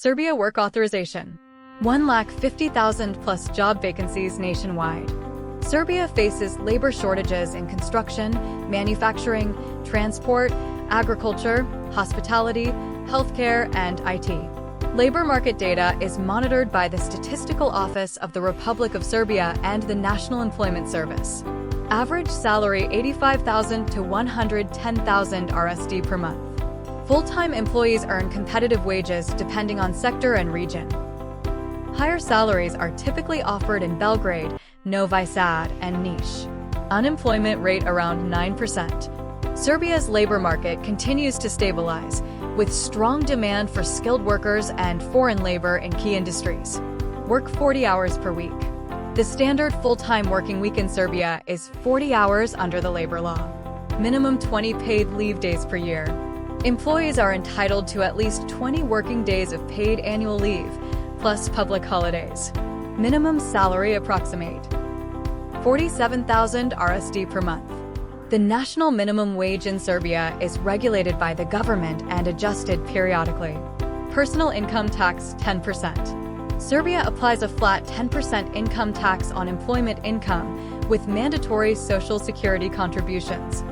Serbia work authorization. 150,000 plus job vacancies nationwide. Serbia faces labor shortages in construction, manufacturing, transport, agriculture, hospitality, healthcare, and IT. Labor market data is monitored by the Statistical Office of the Republic of Serbia and the National Employment Service. Average salary 85,000 to 110,000 RSD per month. Full-time employees earn competitive wages depending on sector and region. Higher salaries are typically offered in Belgrade, Novi Sad, and Niš. Unemployment rate around 9%. Serbia's labor market continues to stabilize, with strong demand for skilled workers and foreign labor in key industries. Work 40 hours per week. The standard full-time working week in Serbia is 40 hours under the labor law. Minimum 20 paid leave days per year. Employees are entitled to at least 20 working days of paid annual leave, plus public holidays. Minimum salary approximate 47,000 RSD per month. The national minimum wage in Serbia is regulated by the government and adjusted periodically. Personal income tax 10%. Serbia applies a flat 10% income tax on employment income with mandatory social security contributions.